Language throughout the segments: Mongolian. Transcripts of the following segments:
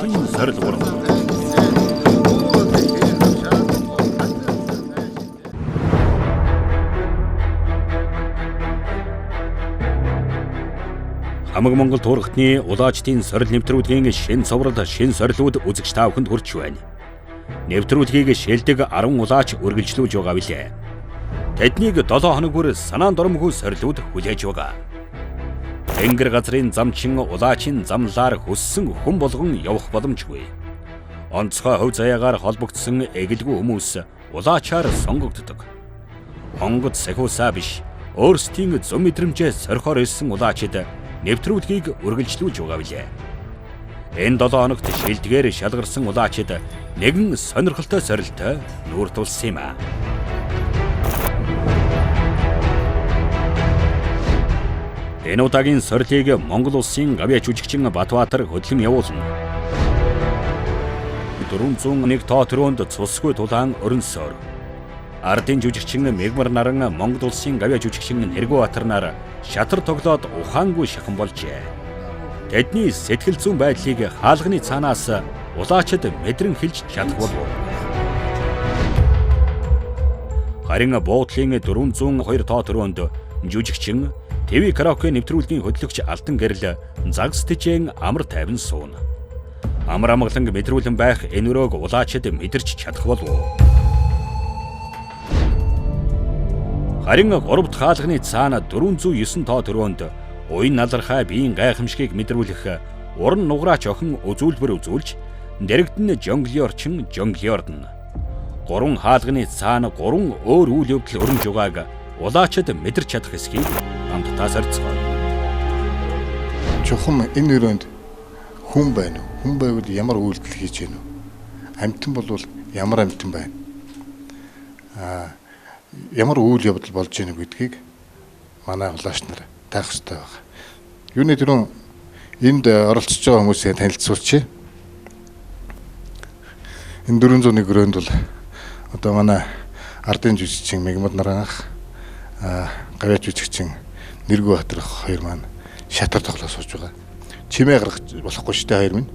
Улаачдын Сорил-3. Хамаг Монгол туурхтны Улаачдын Сорил нэвтрүүлгийн шин цоврал шин сорилууд үзэгч та бүхэнд хүрч байна. Нэвтрүүлгийг шилдэг 10 улаач үргэлжлүүлж байгаа билээ. Тэднийг 7 хоног бүр санаанд оромгүй сорилууд хүлээж байгаа. Тэнгэр газрын замчин улаачийн замлаар хүссэн хүн болгон явах боломжгүй. Онцгой хөв заяагаар холбогдсон эгэлгүй хүмүүс улаачаар сонгогддог. Хонгод сахиусаа биш, өөрсдийн зам мэдрэмжээ сорхоор ирсэн улаачид нэвтрүүлгийг үргэлжлүүлж байгаа билээ. Энэ 7 хоногт шилдгээр шалгарсан улаачид нэгэн сонирхолтой сорилтой нүүр тулсан юм а. Энэ удаагийн сорилыг Монгол улсын гавьяа жүжигчин Батбаатар хөдлөн явуулна. 401 тоо төрөнд цусгүй тулаан өрнсөөр. Ардын жүжигчин Мегмар наран Монгол улсын гавьяа жүжигчин Нэргүүбаатар нар шатар тоглоод ухаангүй шахан болжээ. Тэдний сэтгэл зүйн байдлыг хаалганы цаанаас улаачид мэдрэн хэлж чадах болов. Харин буудлын 402 тоо төрөнд жүжигчин ТV караоке нэвтрүүлгийн хөтлөгч Алтан гэрэл загс тэжээн амар тайван сууна. Амар амгалан мэдрүүлэн байх энэ өрөөг улаачид мэдэрч чадах болов. Харин 3 дахь хаалганы цаана 409 тоо төрөнд уян налархай биеийн гайхамшигыг мэдрүүлэх уран нугараач охин үзүүлбэр үзүүлж дэрэгдэн жонглиорчин жонглиордно. 3 хаалганы цаана 3 өөр үйл явдал өрнөж байгааг улаачид мэдэрч чадах эсхийг хамтдаа сарцгаая. Чухам энэ өрөөнд хүн байна уу? Хүн байвал ямар үйлдэл хийж гэнэ үү? Амьтан болвол ямар амьтан байна? Ямар үйл явдал болж гэнэ гэдгийг манай улаач нар таах хэрэгтэй байна. Юуны түрүүн энд оролцож байгаа хүмүүсээ танилцуулчих. Энэ 401 өрөөнд бол одоо манай ардын жүжигчин Мегмар наран гавьяа жүжигчин Нэргүүбаатар хоёр маань шатар тоглоо сууж байгаа. Чимээ гаргах болохгүй шүү дээ хоёр минь.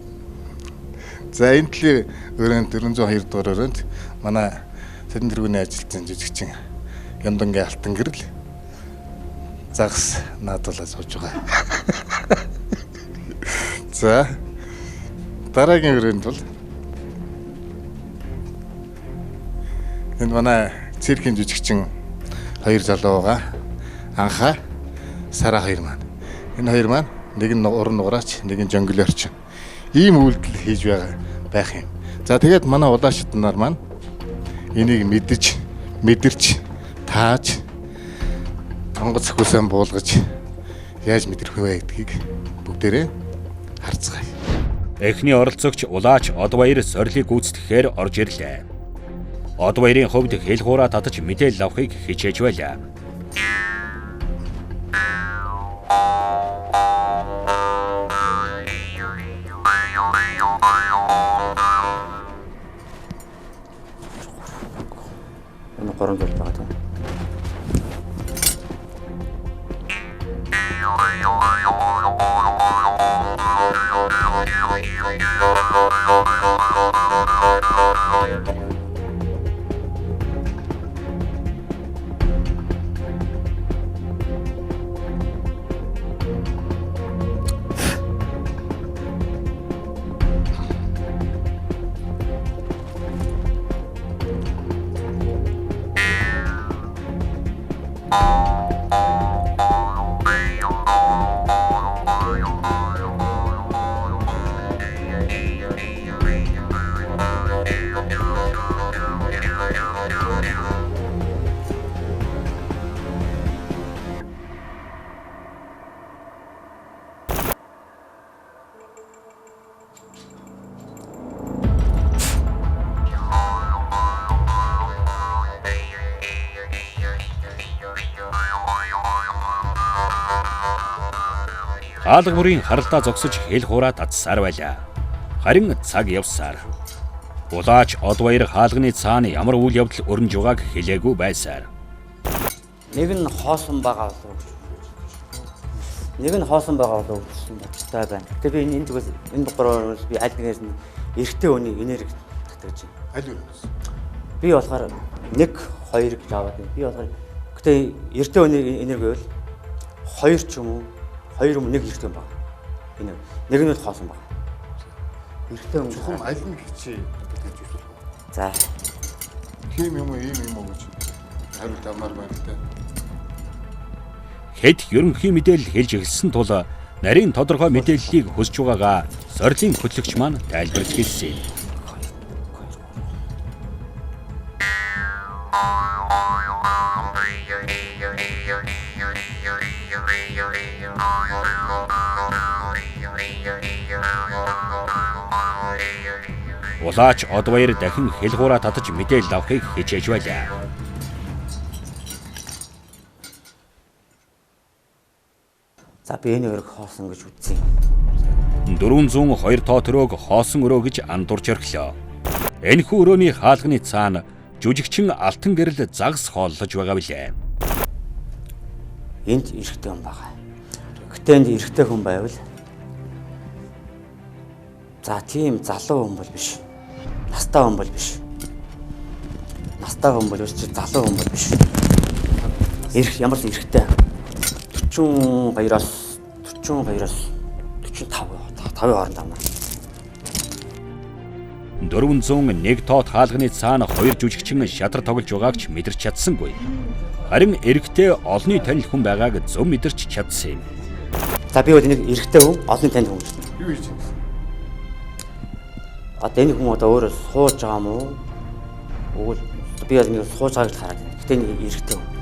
За энэ төлөв өрөөнд 402 дугаар өрөөнд манай Сэдэн тэргүүний ажилтны жүжигчин Яндангийн Алтан гэрэл загас наадуулаад сууж байгаа. За дараагийн өрөөнд бол энэ манай циркийн жүжигчин хоёр залуу байгаа. Анхаа Сара хоёр маань. Энэ хоёр маань нэг нь уран нугараач, нэг нь жонглиорч. Ийм үйлдэл хийж байгаа байх юм. За тэгээд манай улаачид нар маань энийг мэдэрч, тааж, онгоц сахиусаа буулгаж яаж мэдрэх вэ гэдгийг бүгдээрээ харцгаая. Эхний оролцогч улаач Одбаяр сорилыг гүйцэтгэхээр орж ирлээ. Одбаярын хувьд хэл хураа татаж мэдээлэл авахыг хичээж байлаа. Энэ горон гэл байгаа тийм. Хаалга бүрийн харалтаа зогсож хэл хураа татсаар байлаа. Харин цаг явсаар улаач Одбаяр хаалганы цаана ямар үйл явдал өрнөж байгааг хэлээгүй байсаар. Нэг нь хоосон байгаа болов. Нэг нь хоосон байгаа бол өвдсөн бодтой байна. Гэтэ би энэ зүгээс энэ дугаараар би аль нэгээс нь эрэгтэй хүний энерги татгаж байна. Аль юу? Би болохоор 1 2 гэж аваад байна. Би болохоор гэтэ эрэгтэй хүний энерги бол 2 ч юм уу 2 юм 1 эрэгтэй юм байна. Энэ нэг нь бол хоосон байна. Эрэгтэй хүн чухам аль нь хичээ гэж үзвэл. За. Ийм юм уу гэж хариулт авмаар байна л дээ. Хэд ерөнхий мэдээлэл хэлж эхэлсэн тул нарийн тодорхой мэдээллийг хүсэж байгаагаа сорилын хөтлөгч маань тайлбарлаж хэлсэн. Улаач Одбаяр дахин хэлгуураа татаж мэдээлэл авахыг хичээж байлаа. За би энэ өрг хоосон гэж үзье. 402 тоо төрөөг хоосон өрөө гэж андуурч орхилоо. Энэхүү өрөөний хаалганы цаана жүжигчин алтан гэрэл загас хооллож байгаа билээ. Энд эрэгтэй хүн байгаа. Гэтэ энд эрэгтэй хүн байвал за тийм залуу хүн бол биш. Настай хүн бол биш. Настай хүн бол ч залуу хүн бол биш. Ямар ч эрэгтэй 42-аас 45 хооронд байна. 401 тоот хаалганы цаана 2 жүжигчин шадар тоглож байгааг ч мэдэрч чадсангүй. Харин эрэгтэй олонний танил хүн байгааг зөв мэдэрч чадсан юм. За би бол нэг эрэгтэй хүн, олонний танил хүн гэж. Юу хийж байна? Одоо энэ хүн одоо өөрөө сууж байгаа юм уу? Өгөл би бол нэг сууж байгааг л хараад байна. Гэтэ энэ эрэгтэй хүн.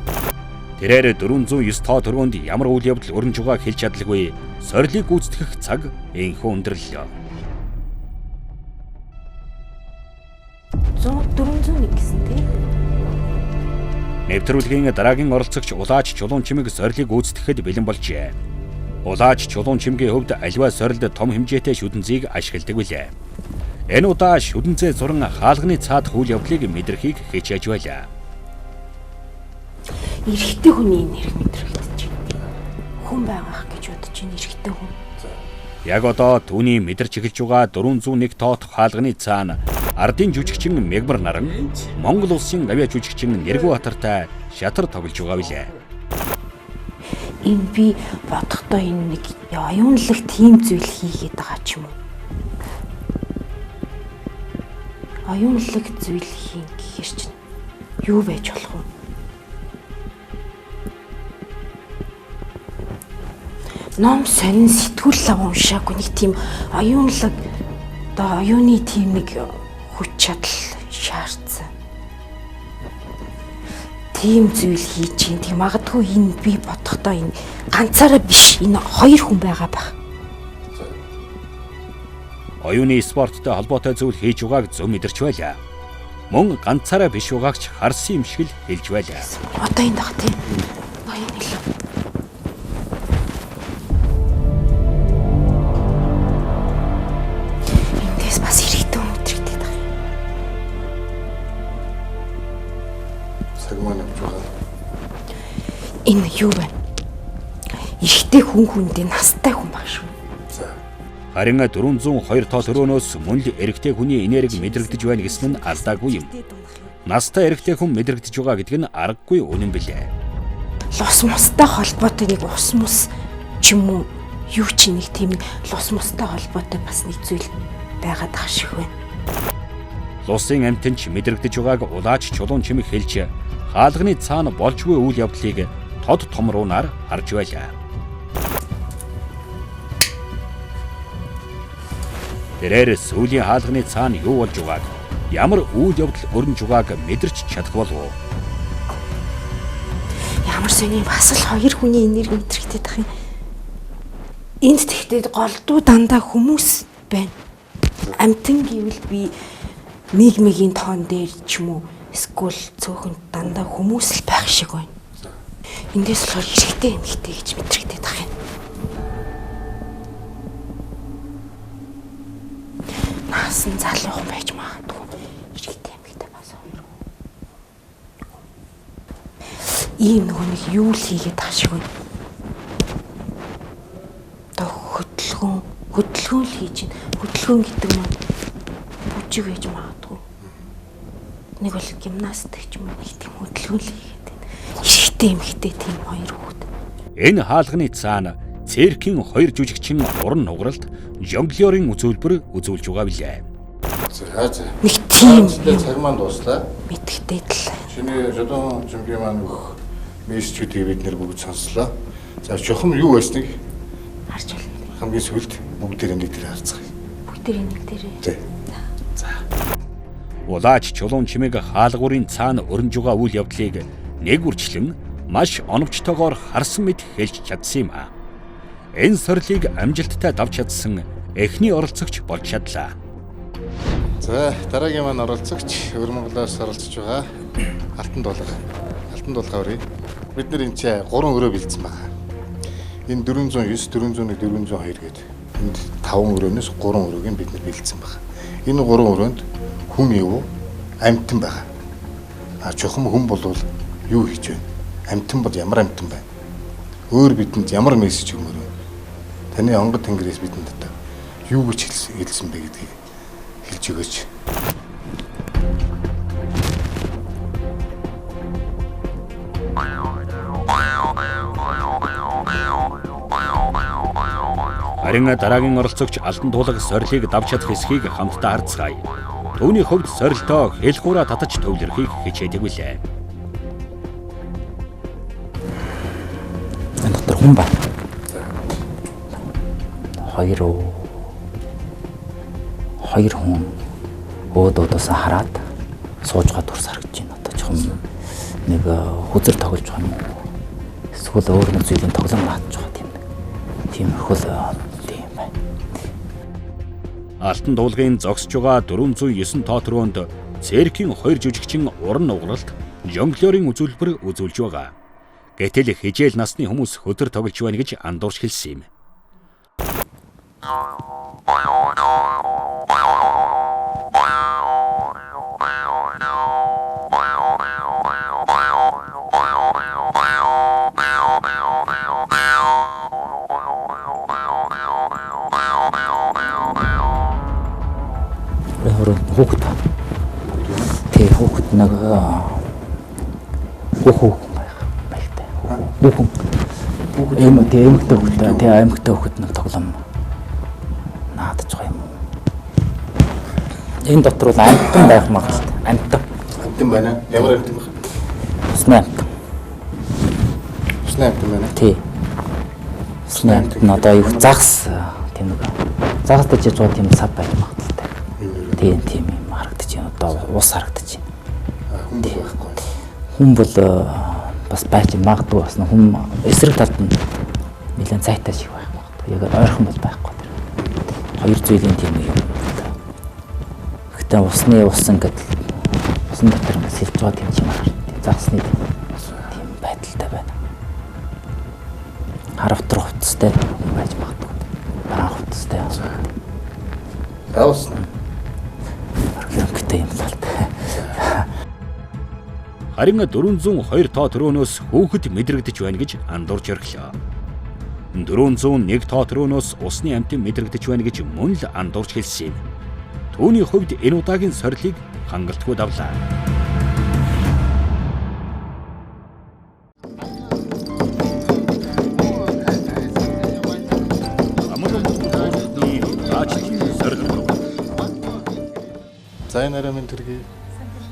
Тэрээр 409 тоо төрөнд ямар үйл явдал өрнж байгааг хэлж чадлагүй. Сорилыг гүйцэтгэх цаг энхүү өндөрлөө. 401 гэсэн тийм. Нэвтрүүлгийн дараагийн оролцогч Улаач чулуун чимэг сорилыг гүйцэтгэхэд бэлэн болжээ. Улаач чулуун чимгийн хувьд аливаа сорилд том хэмжээтэй шүдэнзийг ашигладаг билээ. Энэ удаа шүдэнзээ зуран хаалганы цаадах үйл явдлыг мэдрхийг хичээж байлаа. Эрэгтэй хүний нэрийг мэдрэгдэж байна. Хүн байгаах гэж бодож байна эрэгтэй хүн. Яг одоо түүний мэдэрч эхэлж байгаа 401 тоот хаалганы цаана ардын жүжигчин Мегмар наран Монгол улсын авиа жүжигчин Нэргүүбатартай шатар тоглож байгаа билээ. Энэ би бодохдоо энэ нэг оюунлаг тийм зүйл хийгээд байгаа ч юм уу? Оюунлаг зүйл хийн гэхэр чинь юу байж болох вэ? Ном сонин сэтгүүл лав уншаагүй нэг тийм оюунлаг одоо оюуны тийм нэг хүч чадал шаардсан. Тийм зүйл хийж юм. Тэг магадгүй энэ би бодохдоо энэ ганцаараа биш энэ 2 хүн байгаа байх. Оюуны спорттой холбоотой зүйл хийж байгааг зөв мэдэрч байлаа. Мөн ганцаараа биш байгааг ч харсан юм шиг л хэлж байлаа. Одоо энэ дах тийм. Ноён хэлв. Бас ирээдүйн өдрөдөө тах. Цаг маань явж байгаа. Энэ юу вэ? Эрэгтэй хүн хүндээ настай хүн баг шүү. Харин 402 тоо төрөөнөөс мөн л эрэгтэй хүний энерги мэдрэгдэж байна гэсэн нь алдаагүй юм. Настай эрэгтэй хүн мэдрэгдэж байгаа гэдэг нь аргагүй үнэн билээ. Лус мустай холбоотой нэг ус мус ч юм уу юу ч нэг тийм лус мустай холбоотой бас нэг зүйл байгаад ах шиг байна. Лусын амтэнч мэдрэгдэж байгааг Улаач чулуун чимэг хэлж хаалганы цаана болжгүй үйл явдлыг тод том руунаар харж байлаа. Тэрээр сүүлийн хаалганы цаана юу болж байгааг, ямар үйл явдал өрнж байгааг мэдэрч чадах болов уу? Ямар сони бас л 2 хүний энерги мэдрэгдээд ах юм. Энд тэгтээ голдуу дандаа хүмүүс байна. Амтэн гэвэл би мигийн тоон дээр ч юм уу эсвэл цөөхөнд дандаа хүмүүс л байх шиг байна. Эндээс болохоор эрэгтэй эмэгтэй гэж мэдрэгдээд ах юм. Наасан залуу хүн байж магадгүй. Эрэгтэй эмэгтэй бас хоёр. Ийм нөгөө нэг юу л хийгээд ах шиг байна. Хөдөлгөөн л хийж байна. Хөдөлгөөн гэдэг нь бүжиг байж магадгүй. Нэг бол гимнастик ч юм уу нэг тийм хөдөлгөөн л хийгээд байна. Эрэгтэй эмэгтэй тийм хоёр хүүхэд. Энэ хаалганы цаана циркийн хоёр жүжигчин уран нугаралд жонглерийн үзүүлбэр үзүүлж байгаа билээ. За. Нэг тийм цаг маань дуслаа. мэдхтэй л. Чиний жодон чемпион маань өгөх мессежүүдийг бид нэр бүгд сонслоо. За чухам юу байсныг Харж байна. хамгийн сүүлд бүгдээр нэг дээр харцгаая. Бүгдээ нэг дээрээ. Тий. За. Улаач чулуун чимээг хаалгуурын цаана өрнж байгаа үйл явдлыг нэг үрчлэн маш оновчтойгоор харсан мэт хэлж чадсан юм а. Энэ сорилыг амжилттай давж чадсан эхний оролцогч болж чадлаа. За дараагийн маань оролцогч өвөр Монголоос оролцож байгаа Алтан дулга. Алтан дулга өрөө. Бид нэр энэ 3 өрөө бэлдсэн байгаа. Энэ 409, 401, 402 гэдэг. Энд 5 өрөөнөөс 3 өрөөг нь бид нэр бэлдсэн байгаа. Энэ 3 өрөөнд хүн юу амтан байгаа. А чухам хүн бол юу хийж байна? Амтан бол ямар амтан байна? Өөр бидэнд ямар мессеж өгмөр вэ? Таны онгод тэнгэрээс бидэнд одоо юу гэж хэлсэн бэ гэдгийг хэлж өгөөч. Харин дараагийн оролцогч Алтан дулга сорилыг давж чадах эсхийг хамтдаа харцгаая. Түүний хувьд сорилтоо хэлхүүраа татаж төвлөрөхийг хичээдэг билээ. Энэ дотор хүн байна. Хоёр хүн өөдөөдөөс хараад сууж байгаа дурс харагдаж байна. Одоо жоохон нэг хүзэр тоглож байгаа юм уу? Эсвэл өөр нэг зүйлийн тоглоом хааж байгаа тийм хөл тийм байна. Алтан дуулгын зогсож байгаа 409 тоот руунд циркийн хоёр жүжигчин уран нугаралд жонглерийн үзүүлбэр үзүүлж байгаа. Гэтэл хижээл насны хүмүүс хөдөр тоглож байна гэж андуурч хэлсэн юм. Хүүхэд. Тэг хүүхэд нэг хүүхэд байхтай. Хүүхэд эмэгтэй хүүхэд тэг эмэгтэй хүүхэд нэг тоглоом наадаж байгаа юм. Энэ дотор бол амтан байх магадaltaй. Амтан байна. Ямар амтан бэ? Снайп. Снайп байна. Тий. Снайп надаа юу загас тийм нэг. Загас гэж байгаа тийм сав байх магадaltaй. Тийм юм харагдаж байна. Одоо ус харагдаж байна. Хүн бол бас байж магадгүй бас хүн эсрэг талд нь нэлээд зайтай шиг байх магадгүй. Яг ойрхон бол байхгүй. Хоёр зүйлийн тийм юм. Гэхдээ ус ингээд усан дотор ингээд сэлж байгаа тийм юм харагдав. Загсны тийм байдалтай байна. Харавтар хувцастай байж магадгүй. Бараан хувцастай. Таус. Хэрэгтэй юм л та. Харин 402 тоот рүүнөөс хүүхэд мэдрэгдэж байна гэж андуурч орхилоо. 401 тоот рүүнөөс усны амтан мэдрэгдэж байна гэж мөн л андуурч хэлсэн юм. Түүний хувьд энэ удаагийн сорилыг хангалтгүй давлаа. За энэ арай минь төргий.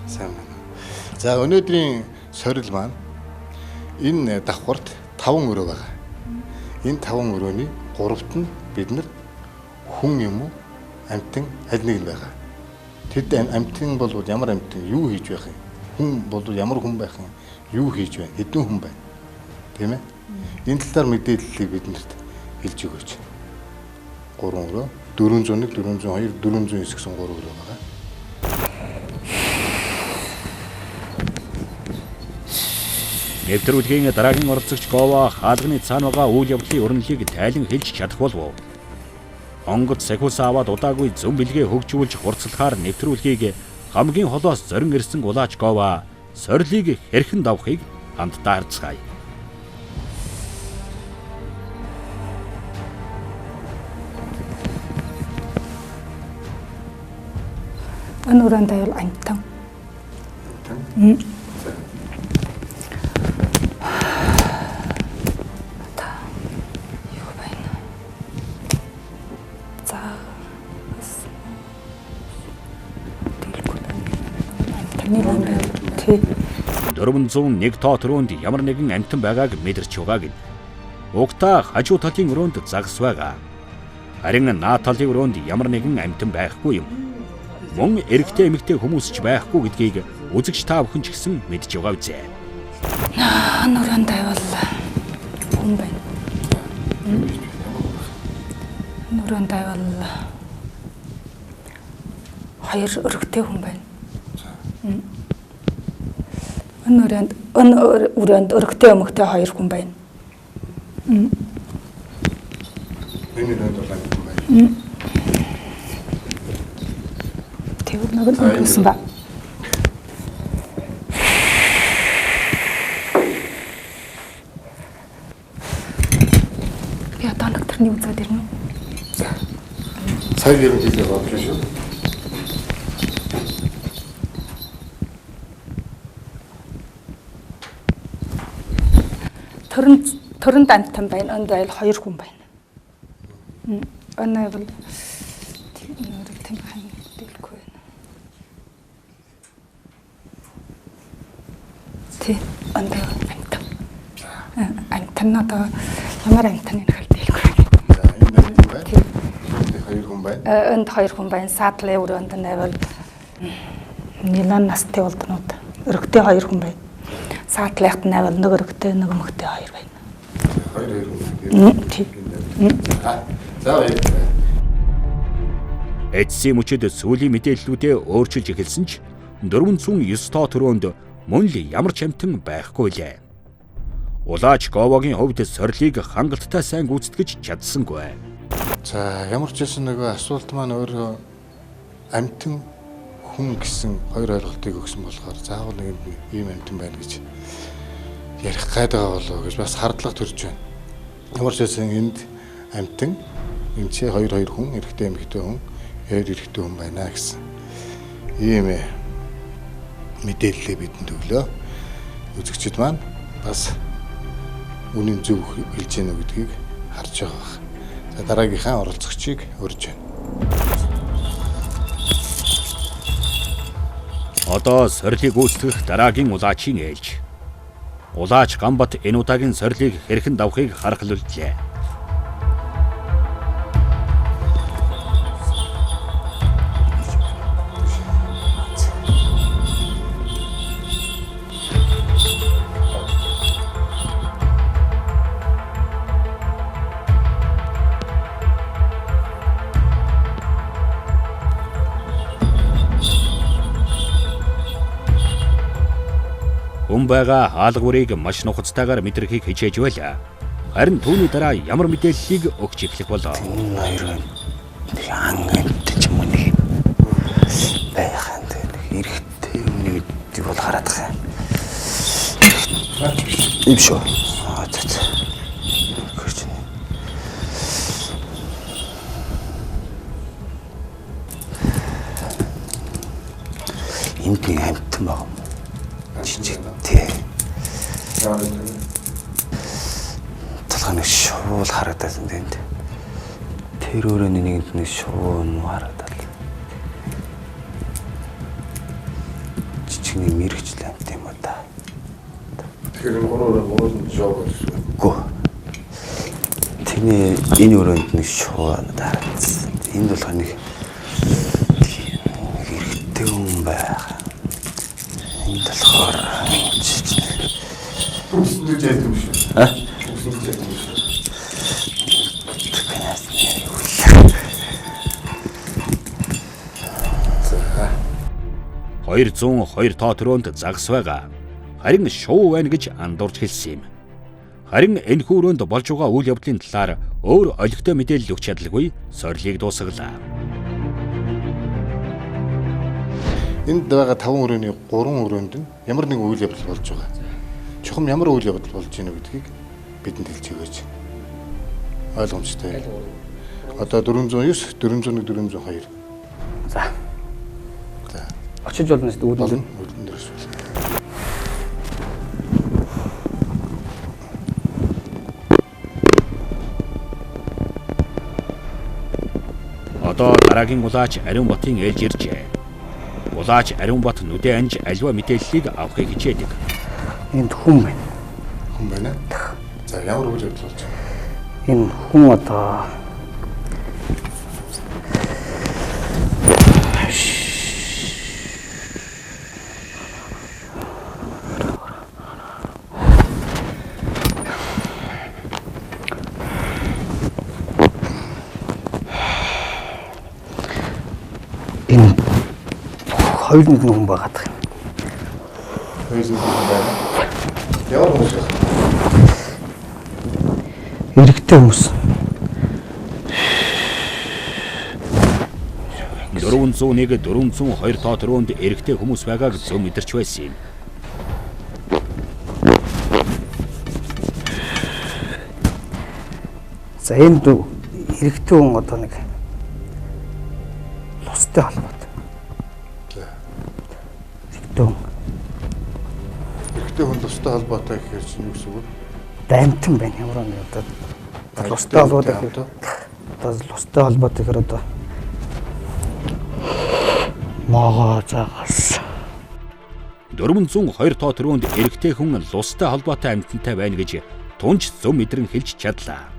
Сайн байна. За өнөөдрийн сорил маань энэ давхарт 5 өрөө байгаа. Энэ 5 өрөөний 3-т нь бид нар хүн юм уу амтан аль нэг нь байгаа. Тэд амтан бол ямар амтан юу хийж байх юм? Хүн бол ямар хүн байх юм? Юу хийж байна? Хэдэн хүн байна? Тийм ээ? Энэ талаар мэдээллийг биднэрт хэлж өгөөч. 3 өрөө 401, 402, 409 гэсэн 3 өрөө байгаа. Нэвтрүүлгийн дараагийн оролцогч Гова хаалганы цаана байгаа үйл явдлын өрнөлийг тайлан хэлж чадах болов. Онгод сахиус аваад удаагүй зөв бэлгээ хөгжүүлж хурцлахаар нэвтрүүлгийг хамгийн холоос зорин ирсэн Улаач Гова сорилыг хэрхэн давахыг хамтдаа харцгаая. Энэ өрөөнд байвал амтан. Тэ 401 тоо төрөнд ямар нэгэн амьтан байгааг мэдэрч байгаа гин. Угтаа хажуу талын өрөөнд загас байгаа. Харин наад талын өрөөнд ямар нэгэн амьтан байхгүй юм. Мөн эрэгтэй эмэгтэй хүмүүс ч байхгүй гэдгийг үзэгч та бүхэн ч гэсэн мэдж байгаа үзье. Өрөөнд байвал хүн байна. Өрөөнд байвал хоёр өргөтэй хүн байна. Энэ өрөөнд өргөтэй эмэгтэй хоёр хүн байна. Энэ өрөөнд бол амьтан байна. Тэр нэг өнгөрсөн ба. Би одоо докторны үзээд ирнэ. Цаг ерөнхийдөө бодлоо шүү. Төрөнд амтан байна. Энд байл хоёр хүн байна. Энэ бол тийм байна. Дэлгүй байна. Тэ энд амтан. Амтан одоо ямар амтан энэ хэл дэлгүй. Хоёр хүн байна. Энд хоёр хүн байна. Саадлын өрөөнд нь байвал нилан настай болднууд. Өргөтэй хоёр хүн байна. Саадлынхт нь байвал нэг өргөтэй нэг эмэгтэй хоёр байна. Хоёр хүн. Тийм. За баяр. Эцсийн мөчөд сүүлийн мэдээллүүдээ өөрчилж эхэлсэн ч 409 тоо төрөнд мөн л ямар ч амьтан байхгүй лээ. Улаач говогийн хувьд сорилыг хангалттай сайн гүйцэтгэж чадсангүй. За ямар ч байсан нөгөө асуулт маань өөрөө амьтан хүн гэсэн хоёр ойлголтыг өгсөн болохоор заавал нэг ийм амьтан байна гэж ярих гээд байгаа болов уу гэж бас хардлага төрж байна. Ямар ч байсан энд амьтан эмчээ хоёр хүн эрэгтэй эмэгтэй хүн хоёр эрэгтэй хүн байна гэсэн ийм мэдээллээ бидэнд өглөө. Үзэгчид маань бас үнэн зөв хэлж гэнэ гэдгийг харж байгаа байна. За дараагийнхаа оролцогчийг урьж байна. Одоо сорилыг гүйцэтгэх дараагийн улаачийн ээлж. Улаач Гамбат энэ удаагийн сорилыг хэрхэн давахыг харах лүлжээ. Хүн байгаа хаалгаврыг маш нухацтайгаар мэдрэхийг хичээж байлаа. Харин түүний дараа ямар мэдээллийг өгч эхлэх болов? Энэ хоёр ангамт ч юм уу нэг байханд эрэхтэй өмнө үгүй бол хараад байгаа юм шүү. Энд нэг амтан байгаа. Жижигтэй. Толгой нэг шуул харагдаад энэ тэнд. Тэр өөрөө нэгэнд нэг шуул харагдаад. Жижиг нэг мэрэгчлээ амт юм уу та. Тэгэхээр гурван шоу гэсэн. Гүү. Тэний энэ өрөөнд нэг шуул харагдсан. Энд болохоор нэг эрэгтэй хүн байх. Энд болохоор үсэнд жаадаг юм шүү. Үсэнд жаадаг юм шүү. 202 тоо төрөнд загас байгаа. Харин шуу байна гэж андуурч хэлсэн юм. Харин энэ хүрээнд болж байгаа үйл явдлын талаар өөр олигтой мэдээлэл өгч чадлагүй сорилыг дуусгалаа. Энд байгаа 5 өрөөний 3 өрөөнд нь ямар нэгэн үйл явдал болж байгаа. Чухам ямар үйл явдал болж байна гэдгийг бидэнд хэлж өгөөч. Ойлгомжтой. Одоо 409, 401, 402. За. За. очиж болно шүү дээ үүдэн дээр. Үүдэн дээр шүү. Одоо дараагийн улаач Ариунбатын ээлж иржээ. Улаач Ариунбат нүдээ анж аливаа мэдээллийг авахыг хичээдэг. Энд хүн байна. Хүн байна. За ямар үйл явдал болж байна? Энэ хүн одоо энэ хоёр нэг хүн байгаад байна. Хоёр нэг хүн байна. Ямар хүмүүс вэ? Эрэгтэй хүмүүс. 401 402 тоо төрөнд эрэгтэй хүмүүс байгааг зөв мэдэрч байсан юм. За энд эрэгтэй хүн одоо нэг лустай холбоотой. Эрэгтэй хүн тустай холбоотой гэхээр чинь юу гэсэн үг вэ? Даймтан байна ямар нэг одоо лустай холбоотой гэхээр одоо лустай холбоотой гэхээр одоо могоо загас 402 тоо төрөнд эрэгтэй хүн лустай холбоотой амьтантай байна гэж тунч зөв мэдрэн хэлж чадлаа.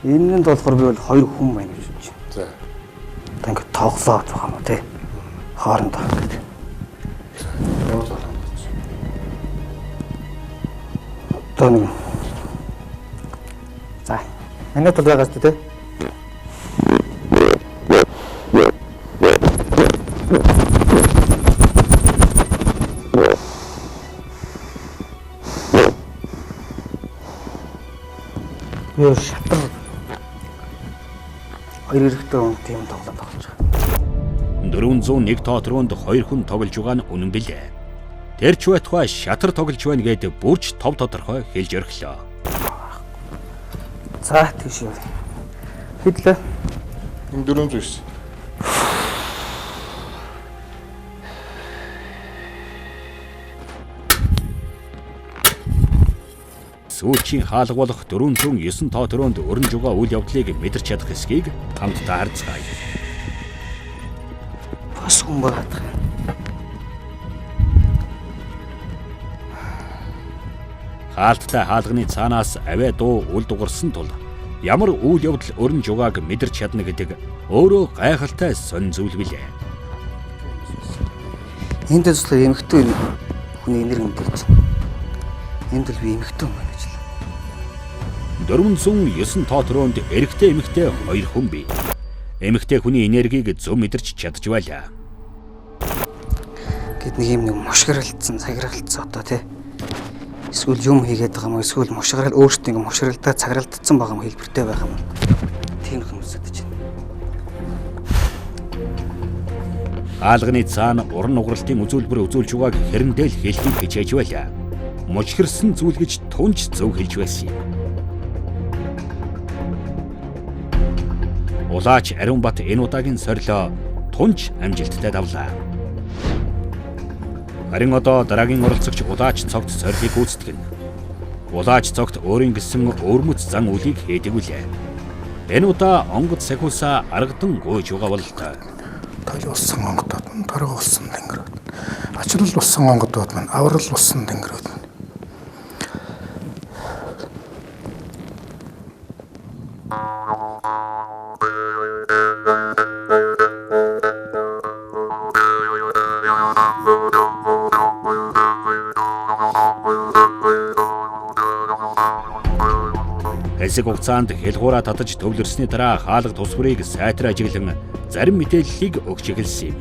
энэнд болохоор би бол хоёр хүн байна гэж бодож байна. За. Одоо ингэ тоглоод байгаа юм уу те. Хоорондоо ингэ. Ямар тоглоом болж байна? Одоо нэг. За. Манай тул байгаа шүү дээ. Юу шатар. Хоёр эрэгтэй хүн тийм тоглоод байгаа ч. 401 тоо төрөнд хоёр хүн тоглож байгаа нь үнэн билээ. Тэр ч байтугай шатар тоглож байна гэдэг бүрч тов тодорхой хэлж өргөлөө. За тийш үү. Хэдлээ. Энэ 409. Сүүлчийн хаалга болох 409 тоо төрөнд өрнж байгаа үйл явдлыг мэдэрч чадах эсхийг хамтдаа харцгаая. Бас хүн байгаад байна. Хаалттай хаалганы цаанаас авиа дуу үл дугарсан тул ямар үйл явдал өрнж байгааг мэдэрч чадна гэдэг өөрөө гайхалтай сонь зүйл билээ. Энд төслөө эмэгтэй хүний энерги мэдэрч. Энд л би эмэгтэй хүн гэж л. 409 тоо төрөнд эрэгтэй эмэгтэй хоёр хүн бий. Эмэгтэй хүний энергийг зөв мэдэрч чадж байлаа. Гэт нэг юм мушгиралцсан, цагиргалцсан одоо тий. Эсвэл юм хийгээд байгаа юм уу? Эсвэл мушгирал өөртөө ингэ мушгиралтай цагиралдсан байгаа юм хэлбэртэй байх юм. Тийм хүмүүс гэж байна. Хаалганы цаана уран нугаралтын үзүүлбэр үзүүлж байгааг хэрэндээ л хэлхийг хичээж байлаа. Мушгирсан зүйл гэж тунч зөв хэлж байсан юм. Улаач Ариунбат энэ удаагийн сорилоо тунч амжилттай давлаа. Харин одоо дараагийн оролцогч улаач цогт сорилыг гүйцэтгэнэ. Улаач цогт өөрийн гэсэн өвөрмөц зан үлийг хийдэг үлээ. Энэ удаа онгод сахиусаа аргадан гүйж байгаа бололтой. Тал болсон онгодод нь тарга болсон тэнгэрүүд. Ачрал болсон онгодод нь аврал болсон тэнгэрүүд. Хэсэг хугацаанд хэлгуураа татаж төвлөрсний дараа хаалга тус бүрийг сайтар ажиглан зарим мэдээллийг өгч эхэлсэн юм.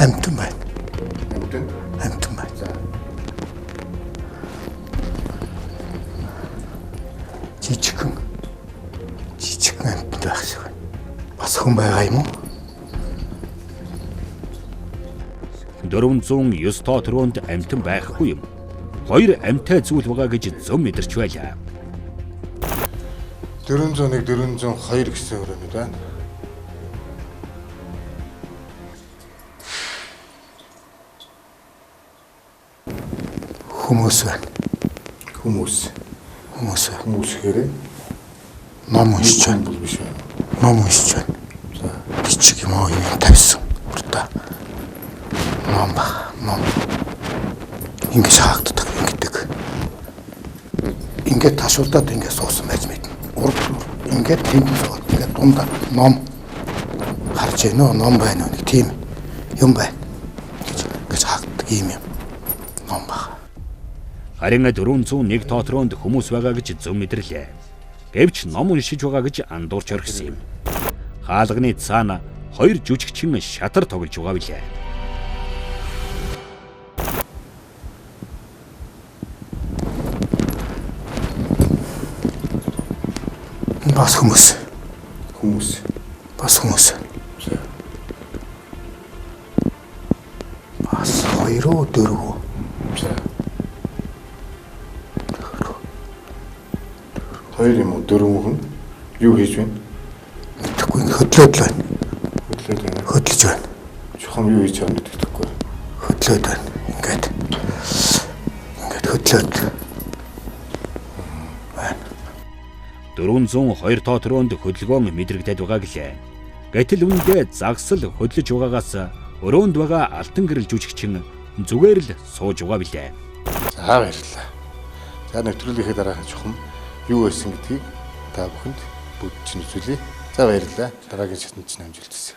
Амтан байна. Амтан. Амтан байна. За. Жижигхэн амтан байх шиг байна. Бас хүн байгаа юм уу? 409 тоо төрөнд амьтан байхгүй юм. Хоёр амьтай зүйл байгаа гэж зөв мэдэрч байлаа. 401 402 гэсэн өрөөнүүд байна. Хүмүүс байна. Хүмүүс хэрэг Ном уншиж байна. бол биш байна. Ном уншиж байна. За бичиг юм уу юм тавьсан. Уртаа. Ном. Ингэж хаагддаг ингэдэг. Ингээд ташуулдаад ингээд суусан байж мэднэ. Урд ингээд тэнд сууд ингээд дундаа ном харж байна уу? Ном байна уу? Нэг тийм юм байна. Гэж хаагддаг юм. Ном баг. Харин 401 тоо төрөнд хүмүүс байгаа гэж зөв мэдэрлээ. Гэвч ном уншиж байгаа гэж андуурч орхисон юм. Хаалганы цаана хоёр жүжигчин шатар тоглож байгаа билээ. Бас хүмүүс. Хүмүүс. Бас хоёроо дөрвөө. Хоёр юм уу? Дөрвөн хүн юу хийж байна? Тэгэхгүй хөдлөөд л байна. Хөдлөж байна. Хөдлөж байна. Чухам юу хийж байгаа гэдэг тэгэхгүй. Хөдлөөд байна. Ингээд хөдлөөд. 402 тоо төрөнд хөдөлгөөн мэдрэгдээд байгаа гэлээ. Гэтэл үүндээ загсал хөдлөж байгаагаас өрөөнд байгаа алтан гэрэл жүжигчин зүгээр л сууж байгаа билээ. За баярлалаа. За нэвтрүүлгийнхээ дараагийн чухам юу байсан гэдгийг та бүхэнд бүдчин үзүүлье. За баярлалаа. Дараагийн шатнд чинь амжилт хүсье.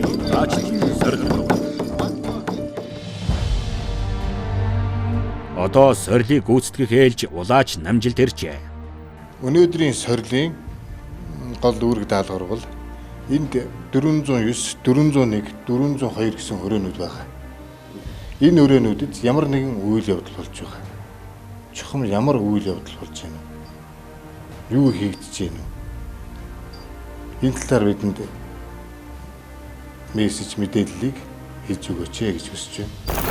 Улаачдын Сорил. Одоо сорилыг гүйцэтгэх ээлж улаач намжилт иржээ. Өнөөдрийн сорилын гол үүрэг даалгавар бол энд 409, 401, 402 гэсэн өрөөнүүд байгаа. Энэ өрөөнүүдэд ямар нэгэн үйл явдал болж байгаа. Чухам ямар үйл явдал болж байна вэ? Юу хийгдэж байна вэ? Энэ талаар бидэнд мессеж мэдээллийг хийж өгөөч гэж хүсэж байна.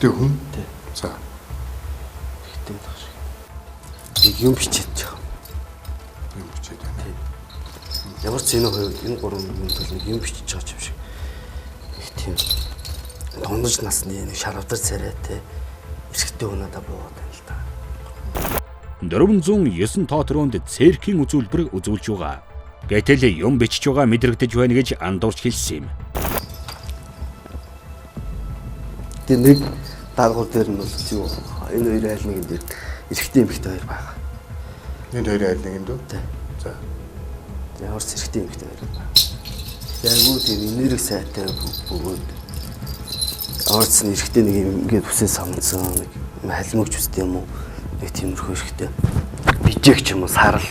Эрэгтэй хүн. За. Эрэгтэй байх шиг. Юм бичээд байгаа. Юм бичээд байна. Ямар ч энэ хоёр энэ гурван юм төл нэг юм бичиж байгаа юм шиг. Их тийм дундаж насны нэг шарвдар царайтай эрэгтэй хүн надад буугаад байна л да. 409 тоо төрөнд церкийн үзүүлбэр үзүүлж байгаа. Гэтэл юм бичиж байгаа мэдрэгдэж байна гэж андуурч хэлсэн юм. Нэг даалгавар дээр нь бол юу энэ хоёрын аль нэгэн дээр эрэгтэй эмэгтэй хоёр байгаа. Энэ хоёрын аль нэгэнд үү? За. Ямар ч эрэгтэй эмэгтэй хоёр байна. Яггүй тийм энерги сайтай бөгөөд ямар ч эрэгтэй нэг юм ингээд бүсээ самнсан нэг халимагч үстэй юм уу? Нэг тиймэрхүү эрэгтэй. Бижээг ч юм уу сарал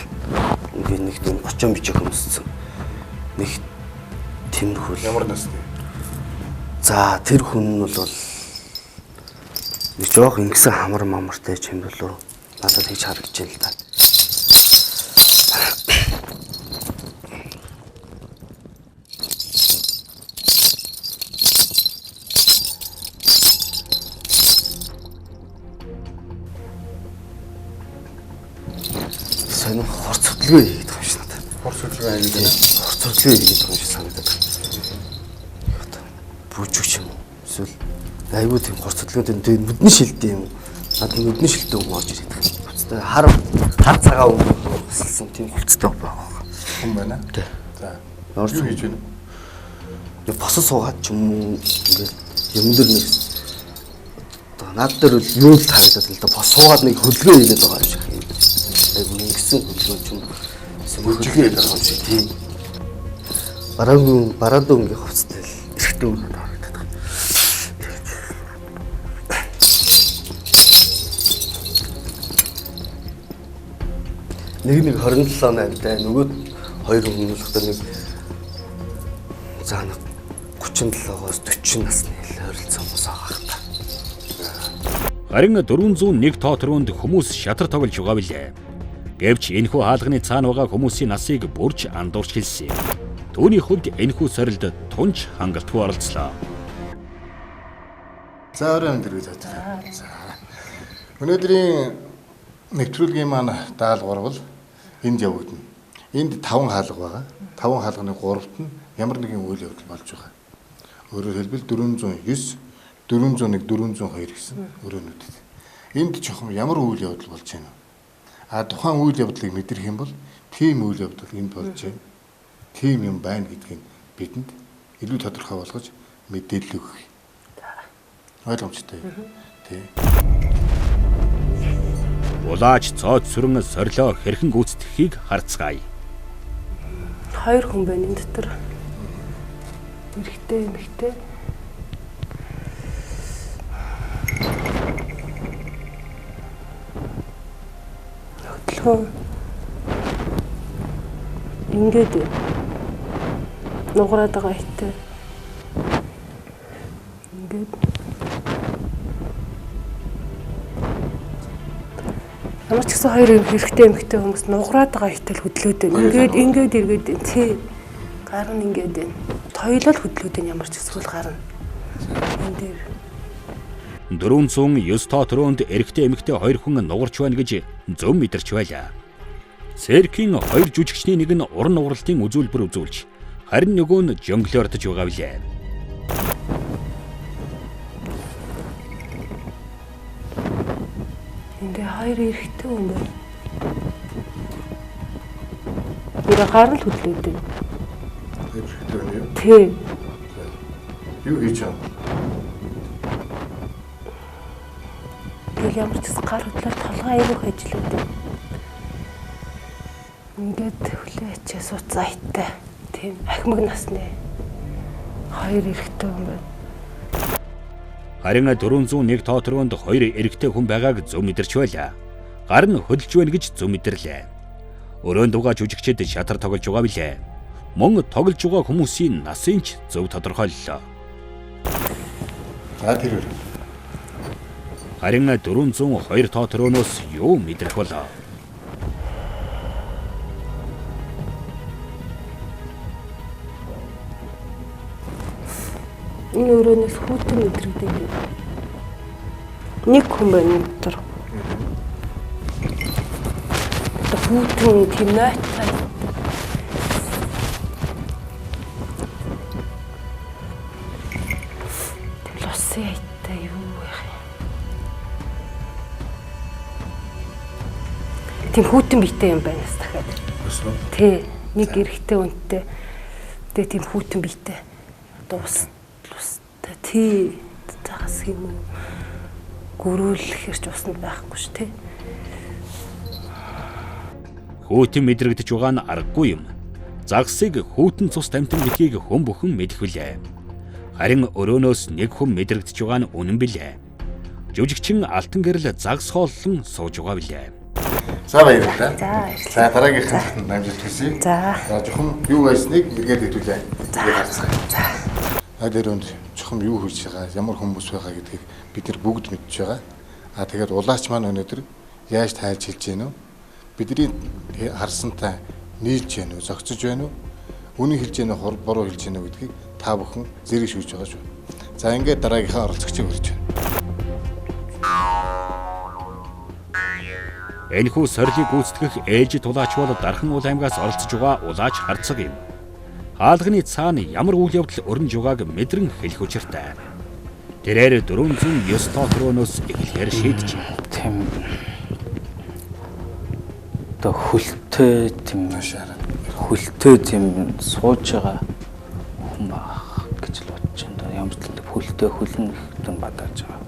ингээд нэг тийм 30 бижээг өмссөн. Нэг тиймэрхүү. Ямар насны? За тэр хүн нь бол нэг жоох ингэсэн хамар мамартай ч юм болов надад хийж харагдаж байна л да. Сайн хорц хөдөлгөөн хийгээд байгаа юм шиг надад. Хорц хөдөлгөөн хийгээд байна. Хорц хөдөлгөөн хийгээд байгаа юм шиг санагдаад байна. Бүжигч юм уу? Эсвэл айгүй тийм хорц хөдөлгөөнтэй нүдний шилдэг юм. Надад нүдний шилдэг юм орж ирээд байна. Буцтай хар цагаан өнгө хөсөлсөн тийм хувцастай байгаа. Хүн байна. Тий. За. Орж Юу хийж байна? Нэг босоо суугаад ч юм уу ингээд юм дээр нэг над дээр л юу л харагдаад л да бос суугаад нэг хөдөлгөөн хийгээд байгаа юм шиг. Айгүй ингэсэн хөдөлгөөн ч юм. Хөдөлгөөн хийгээд байгаа юм шиг тийм. бараадонгийн хувцастай л эрэхтэй үнэт харагдаад байна. Нэг 27 8-тай нөгөө хоёр хүн нь болохоор нэг заана 37-оос 40 насны ойролцоо хүмүүс байгаа хта. Харин 401 тоо төрөнд хүмүүс шатар тоглож байгаа билээ. Гэвч энэхүү хаалганы цаана байгаа хүмүүсийн насыг бүрж андуурч хэлсэн. Түүний хувьд энэхүү сорилд тунж хангалтгүй оролцлоо. За өрөөнд ирвэ заа. За. Өнөөдрийн нэвтрүүлгийн маань даалгавар бол энд явагдана. Энд 5 хаалга байгаа. 5 хаалганы 3-т нь ямар нэгэн үйл явдал болж байгаа. Өөрөөр хэлбэл 409, 401, 402 гэсэн өрөөнүүдэд. Энд чухам ямар үйл явдал болж байна вэ? Тухайн үйл явдлыг мэдрэх юм бол тийм үйл явдал энд болж байна. Тийм юм байна гэдгийг бидэнд илүү тодорхой болгож мэдээлэл өгөх. Ойлгомжтой. Тий. Улаач цоод сүрэн сорилоо хэрхэн гүйцэтгэхийг харцгаая. 2 хүн байна энэ дотор. Эрэгтэй, эмэгтэй. Хөтлөө. Ингээд нугараад байгаа хэвтэй. Ингээд ямар ч гэсэн 2 хэрэгтэй эмэгтэй хүмүүс нугараад байгаа хэвтэй л хөдлөөд байна. Ингээд эргээд байна. Тий. Гар нь ингээд байна. Тойлол хөдлөөд байна ямар ч эсвэл гар нь. Энд дээр 409 тоо төрөнд эрэгтэй эмэгтэй 2 хүн нугарч байна гэж зөв мэдэрч байлаа. Церкийн 2 жүжигчний нэг нь уран нугралтын үзүүлбэр үзүүлж, харин нөгөө нь жонглёрдож байгаа билээ. Энд 2 эрэгтэй хүн байна. Тэр гар нь хөдлөөд байна. Эрэгтэй байна юу? Тий. Юу хийж байгаа? Тэгэл ямар ч гэсэн гар хөдлөөр толгой айгүйх ажиллаад байна. Ингээд хүлээчээ суцаайтай. Тийм ахмаг насны 2 эрэгтэй хүн байна. Харин 401 тоо төрөнд 2 эрэгтэй хүн байгааг зөв мэдэрч байлаа. Гар нь хөдөлж байна гэж зөв мэдэрлээ. Өрөөнд угаа жүжигчид шатар тоглож байгаа билээ. Мөн тоглож байгаа хүмүүсийн насын ч зөв тодорхойллоо. За тэр. Харин 402 тоо төрөнөөс юу мэдрэх болоо? Энэ өрөөнөөс хүүтэн мэдрэгдэж байна. Нэг хүн байна энэ дотор. Хүүтэн тийм найтай. Лосын айтай юу яах юм? Тийм хүүтэн биетэй юм байна дахиад. Тий, нэг эрэгтэй үнэтэй. Тэгээ тийм хүүтэн биетэй. Дуус. Тий, загас юм уу? Гөрүүлэхэрч усанд байхгүй ш, тий. Хүүтэн мэдрэгдэж байгаа нь аргагүй юм. Загсыг хүүтэн цус тамтан гэдгийг хүн бүхэн мэдэх билээ. Харин өрөөнөөс нэг хүн мэдрэгдэж байгаа нь үнэн билээ. Жүжигчин алтан гэрэл загс хооллон сууж байгаа билээ. За баярлалаа. За баярлалаа. За дараагийнханд намжилт хүсье. За. За жоохон юу байсныг эргээд хэвлээ. За. За. Дээрөнд чухам юу хийж байгаа, ямар хүмүүс байгаа гэдгийг бид нар бүгд мэдж байгаа. Тэгээд улаач маань өнөөдөр яаж тайлж хэлж гэнэ үү? Бидний харсантай нийлж гэнэ үү, зогцож байна уу? Үнийг хэлж гэнэ үү, буруу хэлж гэнэ үү гэдгийг та бүхэн зэрэг шүүж байгаа шүү. За ингээд дараагийнхаа оролцогчийг хүргэж байна. Энэхүү сорилыг гүйцэтгэх ээлжид улаач бол Дархан уул аймгаас оролцож байгаа улаач харцаг юм. Хаалганы цаана ямар үйл явдал өрнөж байгааг мэдрэн хэлэх учиртай. Тэрээр 409 тоо төрөнөөс эхлэхээр шийдэж байна. Тийм. Одоо хөлтэй тийм хөлтэй тийм сууж байгаа хүн баг гэж л бодож байна. Ямар ч л хөлтэй хөлн гэсэн бадаж байгаа.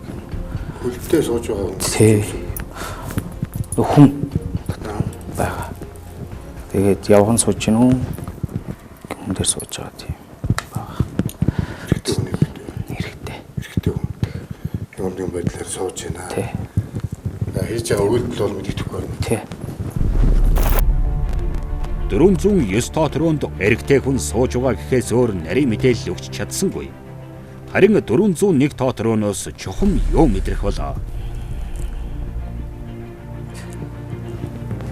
Хөлтэй сууж байгаа хүн. Тий. Хүн байгаа. Тэгээд явган сууж гин үү? Хүн дээр сууж байгаа дундын байдлаар сууж байна. Тий. Хийж байгаа үйлдэл бол мэддэхгүй байна. Тий. 409 тоо төрөнд эрэгтэй хүн сууж байгаа гэхээс өөр нарийн мэдээлэл өгч чадсангүй. Харин 401 тоо төрөнөөс чухам юу мэдрэх болоо.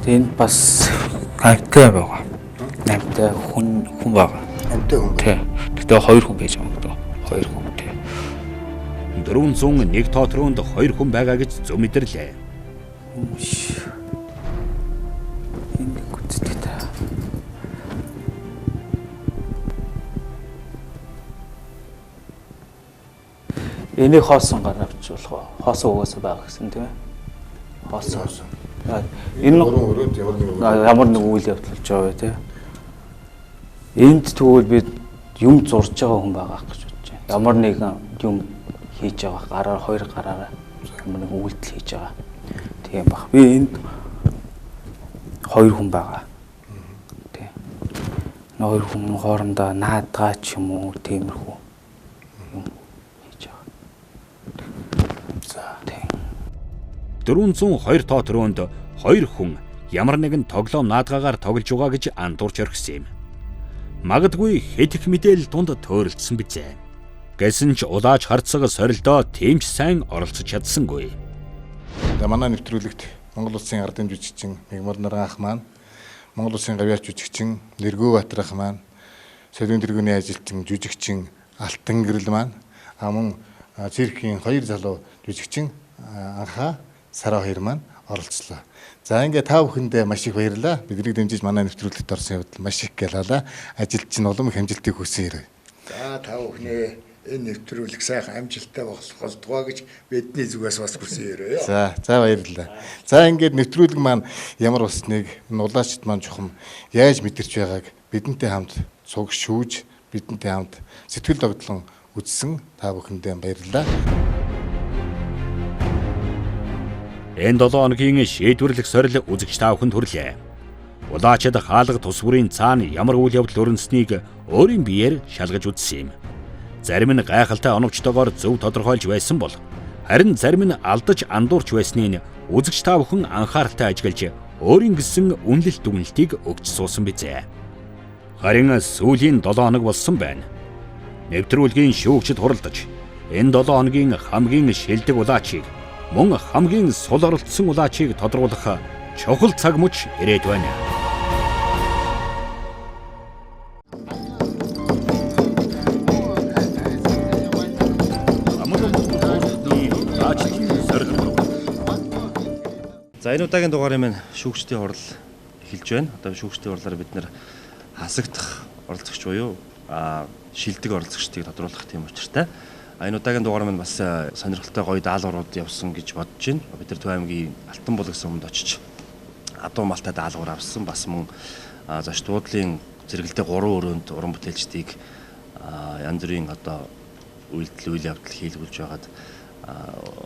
Тэнд бас амттай байгаа. Амттай хүн байгаа. Амтай хүн. Тий. Гэтэ 2 хүн байж байгаа гэдэг. 2 хүн тий. 401 тоо төрөнд 2 хүн байгаа гэж зөв мэдэрлээ. Энэ гүцтэй та. Энийг хоосон гараа авчулах. Хоосон угаасаа байгаа гэсэн тийм ээ. Хоосон. Энэ өрөөнд ямар нэг үйл явдал болж байгаа тий. Энд тэгвэл би юм зурж байгаа хүн байгаа гэж бодож байна. Ямар нэгэн юм хийж байгаа гараар 2 гараараа ямар нэг үйлдэл хийж байгаа. Тийм баг. Би энд 2 хүн байгаа. Тий. 2 хүн хоорондоо наадгаа ч юм уу тиймэрхүү юм хийж байгаа. За тий. 402 тоо төрөнд 2 хүн ямар нэгэн тоглоом наадгаагаар тоглож байгаа гэж андуурч орхисон юм. Магадгүй хэд их мэдээлэл дунд төөрөлдсөн бизээ. Гэсэн ч улааж харцаг сорилдоо тийм ч сайн оролцож чадсангүй. Манай нэвтрүүлэгт Монгол Улсын ардын жүжигчин Мигмар Наран ах маань, Монгол Улсын гавьяач жүжигчин Нэргүү Батар ах маань, Соёлын тэргүүний ажилтан жүжигчин Алтан Гэрэл маань, мөн циркийн 2 залуу жүжигчин Анхаа Сараа хоёр маань оролцлоо. За ингээд та бүхэндээ маш их баярлалаа. Биднийг дэмжиж манай нэвтрүүлэгт орсон явдал маш их гэлалаа. Ажилд чинь улам их амжилтыг хүсэн ирээ. За та бүхнээ энэ нэвтрүүлэг сайхан амжилттай болтугай гэж бидний зүгээс бас хүсэн ирээ. За баярлалаа. За ингээд нэвтрүүлэг маань ямар болсныг улаачд маань чухам яаж мэдэрч байгааг бидэнтэй хамт цуг шүүж, бидэнтэй хамт сэтгэл догтлон үзсэн та бүхэндээ баярлалаа. Энэ 7 хоногийн шийдвэрлэх сорил үзэгч та бүхэнд хүрлээ. Улаачд хаалга тус бүрийн цаана ямар үйл явдал өрнөснийг өөрийн биеэр шалгаж үзсэн юм. Зарим нь гайхалтай оновчтойгоор зөв тодорхойлж байсан бол харин зарим нь алдаж андуурч байсныг үзэгч та бүхэн анхааралтай ажиглаж өөрийн гэсэн үнэлэлт дүгнэлтийг өгч суусан бизээ. Харин сүүлийн 7 хоног болсон байна. Нэвтрүүлгийн шүүгчд хуралдаж энэ 7 хоногийн хамгийн шилдэг улаачийг мөн хамгийн сул оролцсон улаачийг тодруулах чухал цаг мөч ирээд байна. За энэ удаагийн дугаарыг маань шүүгчдийн хурал эхэлж байна. Одоо шүүгчдийн хурлаар бид нэр хасагдах оролцогч буюу шилдэг оролцогчдыг тодруулах тийм учиртай. Энэ удаагийн дугаар маань бас сонирхолтой гоё даалгаврууд явсан гэж бодож байна. Бид нар Төв аймгийн Алтан булаг суманд очиж адуу малтай даалгавар авсан. Бас мөн зочд буудлын зэрэгэлдээ 3 өрөөнд уран бүтээлчдийг янз бүрийн одоо үйл явдал хийлгүүлж байгаад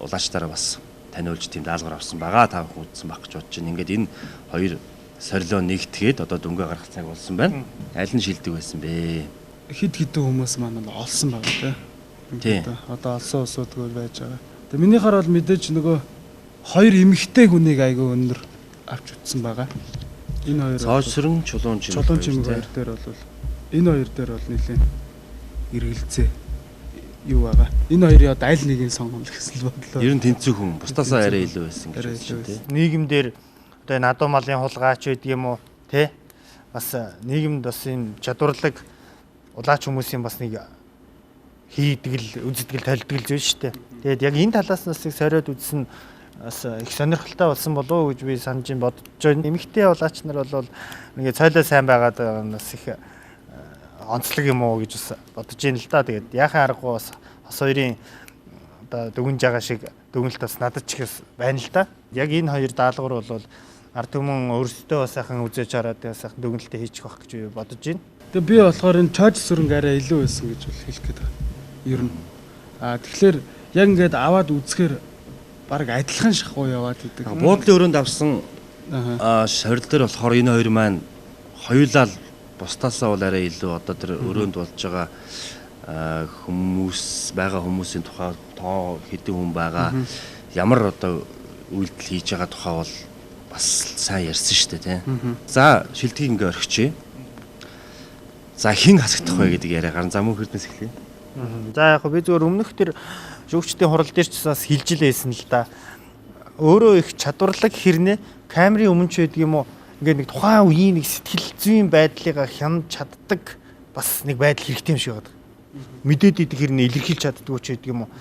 улаачдаараа бас таниулж тийм даалгавар авсан байгаа. Та бүхэн үзсэн баг гэж бодож байна. Ингээд энэ 2 сорилоо нэгтгээд одоо дөнгөө гарах цаг болсон байна. Аль нь шилдэг байсан бэ? Хэд хэдэн хүмүүс маань олсон байгаа тийм. Тийм. Одоо олсон усуудгүй байж байгаа. Тэгээ минийхаар бол мэдээж нөгөө 2 эмэгтэй хүнийг айгүй өнөр авч утсан байгаа. Энэ 2 цоочрон чулуун чимэг 2 дээр бол энэ 2 дээр бол нэлээд эргэлзээ юу байгаа. Энэ 2-ын одоо аль нэгийг сонгоно гэсэн бодлоо. Ер нь тэнцүү хүн бусдасаа арай илүү байсан гэж байна тийм. Нийгэмдэр одоо энэ адуу малын хулгайч байдаг юм уу тий? Бас нийгэмд бас энэ чадварлаг улаач хүмүүсийн бас нэг хийдгэл, үздэгэл, толдгол зүйл шүү дээ. Тэгээд яг энэ талаас нас их сориод үзсэн бас их сонирхолтой болсон болов уу гэж би санаж бодож байна. Эмэгтэй улаач нар бол нэг цойлоо сайн байгаад бас их онцлог юм уу гэж бас бодож байна л да. Тэгээд яхаа аргагүй бас хос хоёрын одоо дүгнж байгаа шиг дүгнэлт бас надад ч их байна л да. Яг энэ 2 даалгавар бол ард түмэн өөрсдөө бас сайхан үзэж хараад сайхан дүгнэлтээ хийчих байх гэж бодож байна. Тэгээ би болохоор энэ чойж сүрэнг арай илүү байсан гэж бол хэлэх гээд байна. Ер нь. Тэгэхээр яг ингээд аваад үзэхээр баг адилхан шахуу яваад идэг. Буудлын өрөөнд авсан сорил дээр болохоор энэ 2 маань хоёулаа бусдаасаа бол арай илүү одоо тэр өрөөнд болж байгаа хүмүүс байгаа хүмүүсийн тухай тоо хэдэн хүн байгаа ямар одоо үйлдэл хийж байгаа тухай бол бас сайн ярьсан шүү дээ тийм. За шилдгийг ингээ орхичээ. За хэн хасагдах вэ гэдэг яриа гарan зам хөрднөөс эхлэе. За яг би зөвөр өмнөх тэр шүүгчдийн хурал дээр ч бас хэлж лээсэн л да. Өөрөө их чадварлаг хэрнээ камерын өмнө ч байдаг юм уу ингээд нэг тухайн үеийн нэг сэтгэл зүйн байдлыг хянаж чаддаг бас нэг байдал хэрэгтэй юм шиг байна. Мэдээд идэх хэрнээ илэрхийлж чаддгүй ч гэдэг юм уу.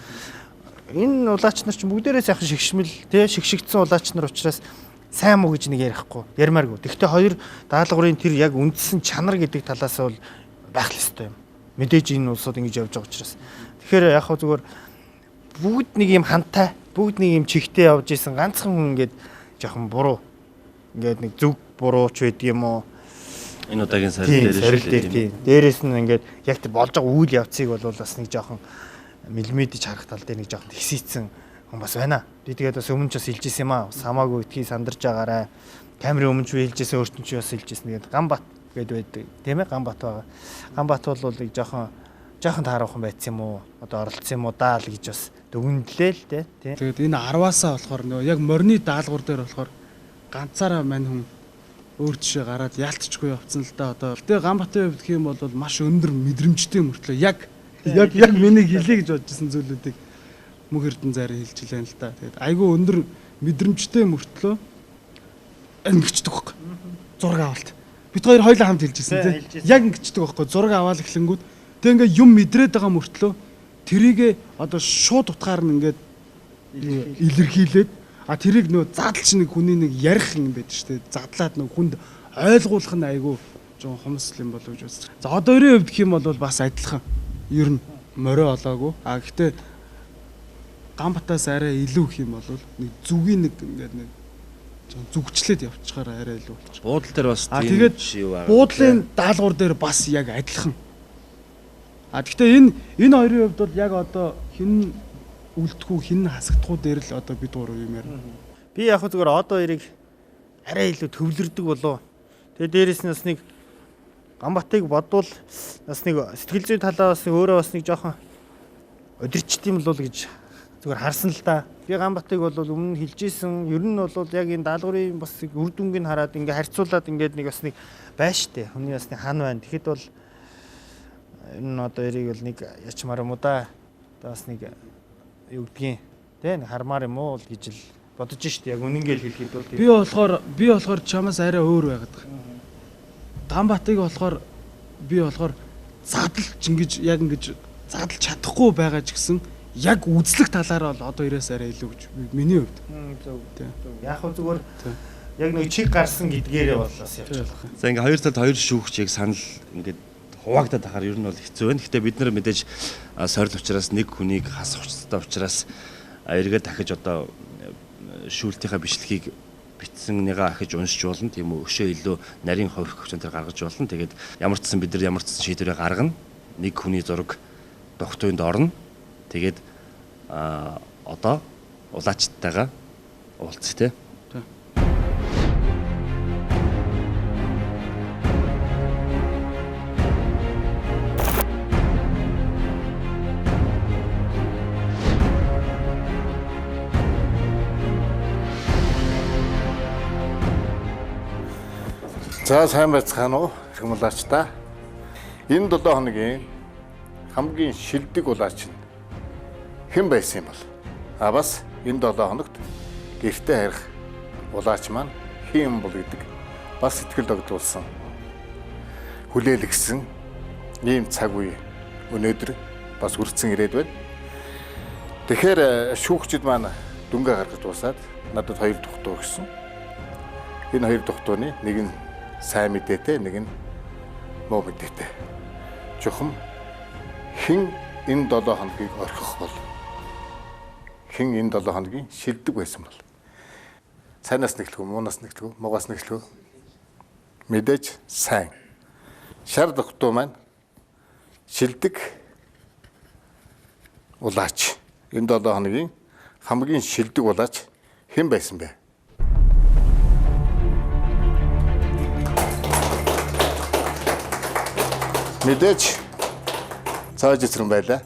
Энэ улаач нар ч бүгдээрээ сайхан шигшмэл тий шигшигдсэн улаач нар учраас сайн муу гэж нэг ярихгүй ярмааргүй. Тэгвэл хоёр даалгаврын тэр яг үндсэн чанар гэдэг талаас бол байх л ёстой юм. Мэдээж энэ улсууд ингэж явж байгаа учраас. Тэгэхээр яг хөө зүгээр бүгд нэг юм хантай, бүгд нэг юм чихтэй явж исэн ганцхан хүн ингээд жоохон буруу. Ингээд нэг зүг буруу ч байдаг юм уу. Энэ удаагийн сорил дээр дээрээс нь ингээд яг тэр болж байгаа үйл явцыг бол бас нэг жоохон мэлмэдэж харах тал дээр нэг жоохон тэгсийцэн хүн бас байна. Би тэгээд бас өмнө ч бас хэлж ирсэн юм аа. Самаагүй итгий сандарж байгаарай. Камерын өмнө ч хэлж ирсэн, өөртөө ч бас хэлж ирсэн. Тэгээд Ганбат гэдэг байдаг. Тийм ээ, Ганбат байгаа. Ганбат бол нэг жоохон таарахын байцсан юм уу? Одоо оролцсон юм уу даа л гэж бас дүгнэлээ л дээ. Тийм. Тэгээд энэ 10-аасаа болохоор нөгөө яг морины даалгавар дээр болохоор ганцаараа мань хүн өөр жишээ гараад яалтчгүй явцсан л да одоо. Гэтэ Ганбатын хувьд гэх юм бол маш өндөр мэдрэмжтэй мөртлөө яг миний хэлье гэж бодчихсон зүйлүүдийг мөнх эрдэн зайраа хэлж илэн л да. Тэгээд айгүй өндөр мэдрэмжтэй мөртлөө ингэчдэг байхгүй. Зураг авалт. Бид хоёр хоёулаа хамт хэлжсэн тийм. Яг ингэчдэг байхгүй. Зураг аваад эхлэнгүүд тэг ингээ юм мэдрээд байгаа мөртлөө тэрийг одоо шууд утгаар нь ингээд илэрхийлээд тэрийг нөө задлч нэг хүний нэг ярих юм байдаг шүү дээ. Задлаад нөө хүнд ойлгуулах нь айгүй жоон хомсл юм болов гэж үзсэн. За одоо өрийн хувьд гэх юм бол бас адилхан. Ер нь морио олоогүй. Гэхдээ Ганбатаас арай илүү гэх юм бол нэг зүгийн нэг ингээд нэг зүгчлээд явчихаар арай илүү болчих. Буудлын дээр бас тэгээд буудлын даалгавар дээр бас яг адилхан. Гэхдээ энэ хоёрын хувьд бол яг одоо хин үлдэхгүй хин хасагдахгүй дээр л одоо бид гурав юм ярина. Би яг зүгээр одоо хоёрыг арай илүү төвлөрдөг болов. Тэгээд дээрэс нь бас нэг Ганбатыг бодвол бас нэг сэтгэл зүйн талаа бас өөрөө бас нэг жоохон өдөрчт юм л гэж зүгээр харсан л да. Би Ганбатыг бол өмнө хэлжсэн. Ер нь бол яг энэ даалгаврын бас үр дүнгийг хараад ингээ харьцуулаад ингээд нэг бас нэг байна штэ. Хүний бас нэг хан байна. Тэгэхэд бол энэ одоо эрийг бол нэг ячмаар юм уу да. Бас нэг юу гэдгийг тэ хармаар юм уу гэж л бодож штэ. Яг үнэнгээл хэлэхэд бол би болохоор чамаас арай өөр байгаад байгаа. Ганбатыг болохоор би болохоор задлж ингэж яг ингэж задлж чадахгүй байгаа ч гэсэн яг үзлэх талаараа бол одоо ирээс арай илүү гэж миний хувьд. Зөв. Яг хөө зүгээр яг нэг чиг гарсан гэдгээрээ болоос явж байгаа. За ингээ хоёр талд хоёр шүүгч яг санал ингээд хуваагдаад тахаар ер нь бол хэцүү байна. Гэтэ бид нар мэдээж сорил учраас нэг хүнийг хасах хүчтэй учраас эргээд дахиж одоо шүүлтийнхаа бичлэгийг битсэнийгаа ахиж уншиж болно. Тийм үү өшөө илүү нарийн хувирах хүчин дээр гаргаж болно. Тэгээд ямар ч сан бид нар ямар ч сан шийдвэрээ гаргана. Нэг хүний зураг дохтойнд орно. Тэгээд одоо улаачтайгаа уулзъя те. За сайн байцгаана уу? Ирхэм улаачтай. Энэ 7 хоногийн хамгийн шилдэг улаач нь хэн байсан юм бол? Бас энэ 7 хоногт гэртээ харих улаач маань хэн юм бол гэдэг бас сэтгэл догдуулсан. Хүлээлгсэн ийм цаг үе өнөөдөр бас хүрсэн ирээд байна. Тэгэхээр шүүгчид маань дүнгээ гаргаж дуусаад надад 2 дугтуу өгсөн. Энэ 2 дугтууны нэг нь сайн мэдээтэй, нэг нь муу мэдээтэй. Чухам хэн энэ 7 хоногийг орхих бол? Хэн энэ 7 хоногийн шилдэг байсан бол? Сайнаас нэглэв, муунаас нэглэв, муугаас нэглэв. Мэдээж сайн. Шар дугтуу маань шилдэг улаач. Энэ 7 хоногийн хамгийн шилдэг улаач хэн байсан бэ? Мэдээж цааж эсрэн байлаа.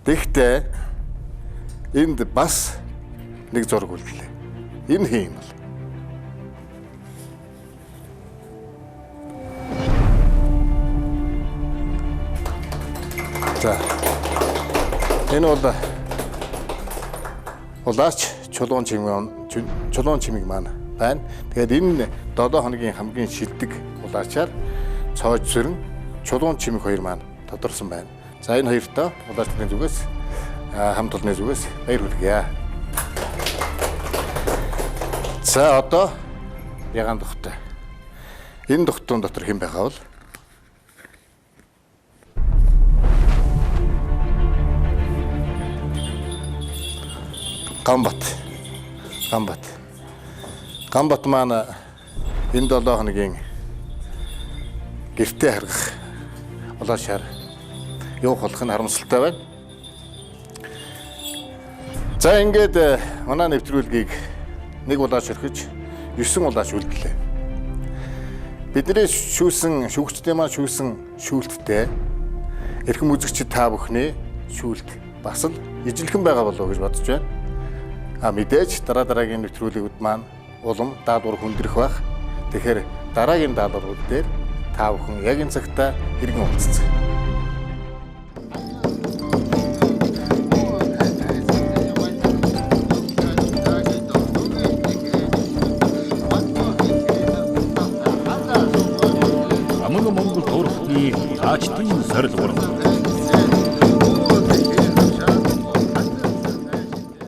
Тэгэхдээ энд бас нэг зураг үлдлээ. Энэ хин юм бол. За. Энэ бол улаач чулуун чимэг маань байна. Тэгээд энэ 7 хоногийн хамгийн шилдэг улаачаар цоож сөрөн чулуун чимэг хоёр маань тодорсон байна. За энэ хоёртоо улаачдын зүгээс хамт олонны зүгээс баяр хүргье. За одоо ягаан духтай. Энэ духтун дотор хэн байгаа бол? Гамбат маань энэ 7 хоногийн гэртээ харгах улаачаар явах болох нь харамсалтай байна. За ингээд манай нэвтрүүлгийг нэг улаач орхиж 9 улаач үлдлээ. Бидний шүүгчдийн маань шүүсэн шүүлттэй эрхэм үзэгчид та бүхний шүүлт бас л ижилхэн байгаа болов уу гэж бодож байна. Мэдээж дараагийн нэвтрүүлгүүд маань улам даалгавар хүндрэх байх. Тэгэхээр дараагийн даалгаврууд дээр та бүхэн яг энэ цагтаа иргэн уулзцгаая.